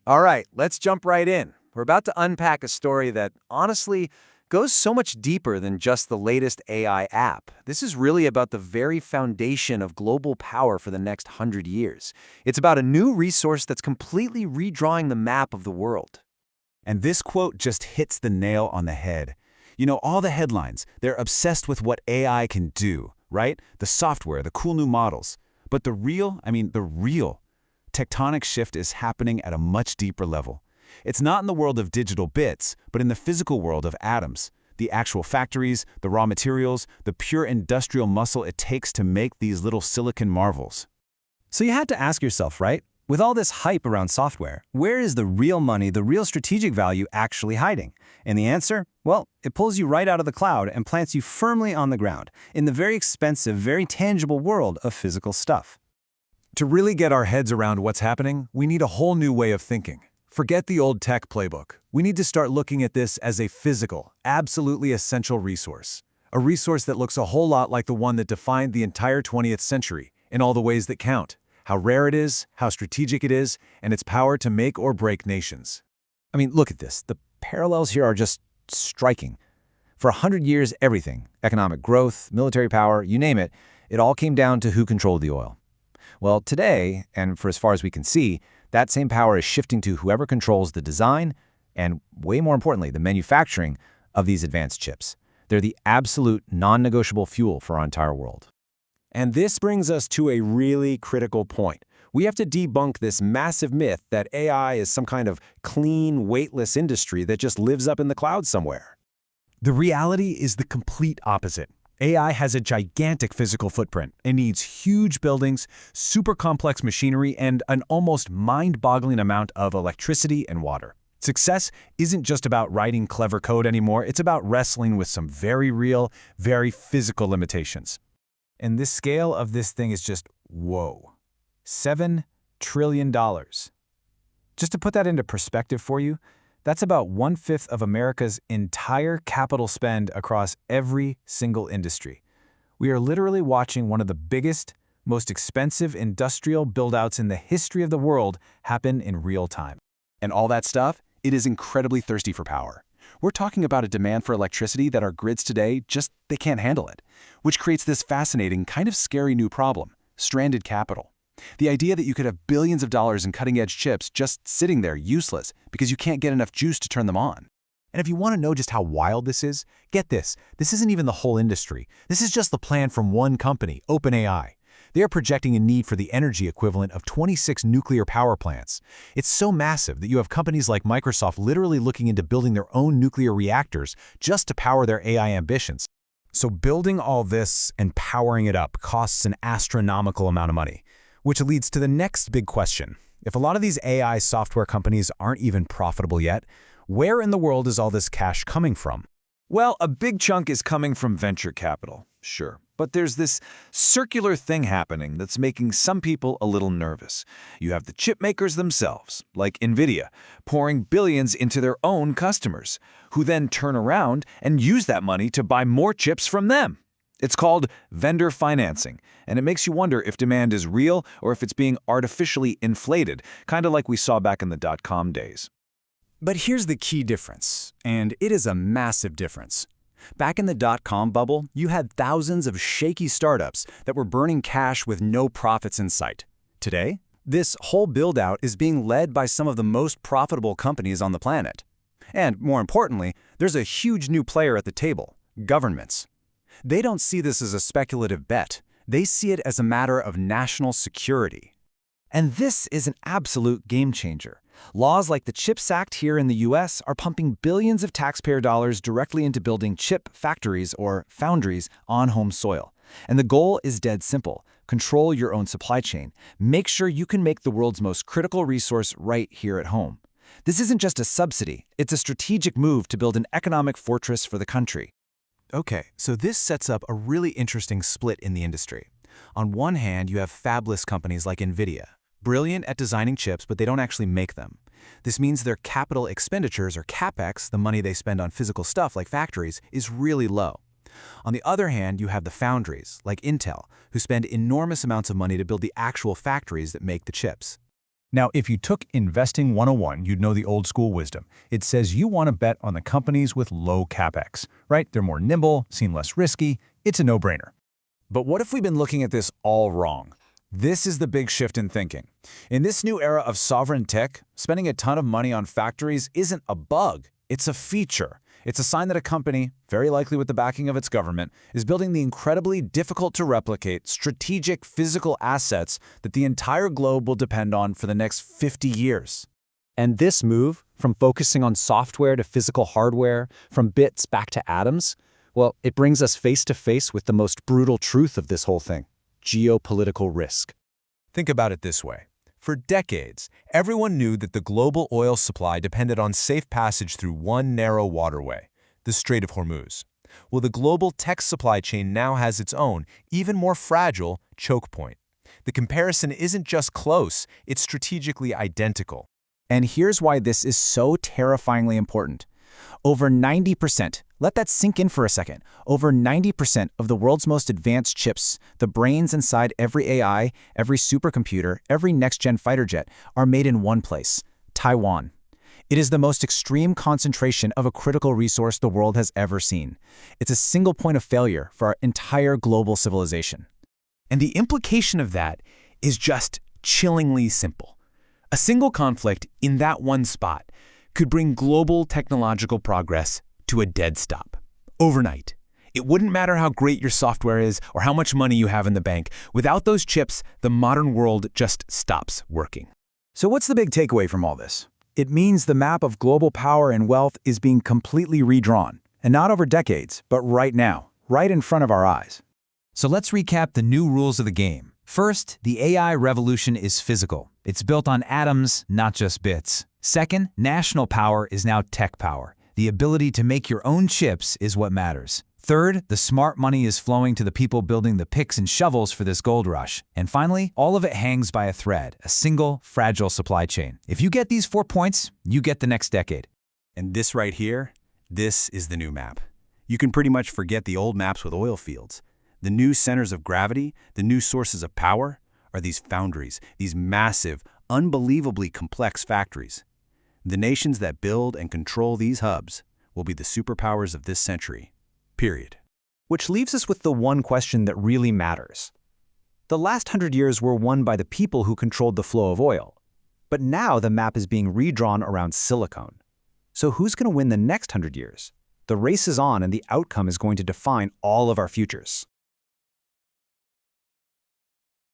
All right, let's jump right in. We're about to unpack a story that, honestly, goes so much deeper than just the latest AI app. This is really about the very foundation of global power for the next 100 years. It's about a new resource that's completely redrawing the map of the world. And this quote just hits the nail on the head. You know, all the headlines, they're obsessed with what AI can do, right? The software, the cool new models. But the real tectonic shift is happening at a much deeper level. It's not in the world of digital bits, but in the physical world of atoms. The actual factories, the raw materials, the pure industrial muscle it takes to make these little silicon marvels. So you had to ask yourself, right? With all this hype around software, where is the real money, the real strategic value actually hiding? And the answer? Well, it pulls you right out of the cloud and plants you firmly on the ground, in the very expensive, very tangible world of physical stuff. To really get our heads around what's happening, we need a whole new way of thinking. Forget the old tech playbook. We need to start looking at this as a physical, absolutely essential resource. A resource that looks a whole lot like the one that defined the entire 20th century, in all the ways that count. How rare it is, how strategic it is, and its power to make or break nations. I mean, look at this. The parallels here are just striking. For 100 years, everything, economic growth, military power, you name it, it all came down to who controlled the oil. Well, today, and for as far as we can see, that same power is shifting to whoever controls the design and, way more importantly, the manufacturing of these advanced chips. They're the absolute non-negotiable fuel for our entire world. And this brings us to a really critical point. We have to debunk this massive myth that AI is some kind of clean, weightless industry that just lives up in the cloud somewhere. The reality is the complete opposite. AI has a gigantic physical footprint. It needs huge buildings, super complex machinery, and an almost mind-boggling amount of electricity and water. Success isn't just about writing clever code anymore. It's about wrestling with some very real, very physical limitations. And this scale of this thing is just, whoa. $7 trillion. Just to put that into perspective for you, that's about 1/5 of America's entire capital spend across every single industry. We are literally watching one of the biggest, most expensive industrial build-outs in the history of the world happen in real time. And all that stuff, it is incredibly thirsty for power. We're talking about a demand for electricity that our grids today they can't handle it, which creates this fascinating, kind of scary new problem: stranded capital. The idea that you could have billions of dollars in cutting-edge chips just sitting there useless because you can't get enough juice to turn them on. And if you want to know just how wild this is, get this. This isn't even the whole industry. This is just the plan from one company, OpenAI. They are projecting a need for the energy equivalent of 26 nuclear power plants. It's so massive that you have companies like Microsoft literally looking into building their own nuclear reactors just to power their AI ambitions. So building all this and powering it up costs an astronomical amount of money, which leads to the next big question. If a lot of these AI software companies aren't even profitable yet, where in the world is all this cash coming from? Well, a big chunk is coming from venture capital, sure. But there's this circular thing happening that's making some people a little nervous. You have the chip makers themselves, like NVIDIA, pouring billions into their own customers, who then turn around and use that money to buy more chips from them. It's called vendor financing, and it makes you wonder if demand is real or if it's being artificially inflated, kind of like we saw back in the dot-com days. But here's the key difference, and it is a massive difference. Back in the dot-com bubble, you had thousands of shaky startups that were burning cash with no profits in sight. Today, this whole build-out is being led by some of the most profitable companies on the planet. And more importantly, there's a huge new player at the table: governments. They don't see this as a speculative bet. They see it as a matter of national security. And this is an absolute game changer. Laws like the CHIPS Act here in the US are pumping billions of taxpayer dollars directly into building chip factories or foundries on home soil. And the goal is dead simple: control your own supply chain. Make sure you can make the world's most critical resource right here at home. This isn't just a subsidy, it's a strategic move to build an economic fortress for the country. Okay, so this sets up a really interesting split in the industry. On one hand, you have fabless companies like NVIDIA, brilliant at designing chips, but they don't actually make them. This means their capital expenditures, or CapEx, the money they spend on physical stuff like factories, is really low. On the other hand, you have the foundries, like Intel, who spend enormous amounts of money to build the actual factories that make the chips. Now, if you took Investing 101, you'd know the old school wisdom. It says you want to bet on the companies with low capex, right? They're more nimble, seem less risky. It's a no-brainer. But what if we've been looking at this all wrong? This is the big shift in thinking. In this new era of sovereign tech, spending a ton of money on factories isn't a bug, it's a feature. It's a sign that a company, very likely with the backing of its government, is building the incredibly difficult-to-replicate strategic physical assets that the entire globe will depend on for the next 50 years. And this move, from focusing on software to physical hardware, from bits back to atoms, well, it brings us face to face with the most brutal truth of this whole thing: geopolitical risk. Think about it this way. For decades, everyone knew that the global oil supply depended on safe passage through one narrow waterway, the Strait of Hormuz. Well, the global tech supply chain now has its own, even more fragile, choke point. The comparison isn't just close, it's strategically identical. And here's why this is so terrifyingly important. Over 90%, let that sink in for a second, over 90% of the world's most advanced chips, the brains inside every AI, every supercomputer, every next-gen fighter jet, are made in one place: Taiwan. It is the most extreme concentration of a critical resource the world has ever seen. It's a single point of failure for our entire global civilization. And the implication of that is just chillingly simple. A single conflict in that one spot could bring global technological progress to a dead stop, overnight. It wouldn't matter how great your software is or how much money you have in the bank. Without those chips, the modern world just stops working. So what's the big takeaway from all this? It means the map of global power and wealth is being completely redrawn, and not over decades, but right now, right in front of our eyes. So let's recap the new rules of the game. First, the AI revolution is physical. It's built on atoms, not just bits. Second, national power is now tech power. The ability to make your own chips is what matters. Third, the smart money is flowing to the people building the picks and shovels for this gold rush. And finally, all of it hangs by a thread, a single, fragile supply chain. If you get these 4 points, you get the next decade. And this right here, this is the new map. You can pretty much forget the old maps with oil fields. The new centers of gravity, the new sources of power, are these foundries, these massive, unbelievably complex factories. The nations that build and control these hubs will be the superpowers of this century. Period. Which leaves us with the one question that really matters. The last 100 years were won by the people who controlled the flow of oil. But now the map is being redrawn around silicon. So who's going to win the next 100 years? The race is on, and the outcome is going to define all of our futures.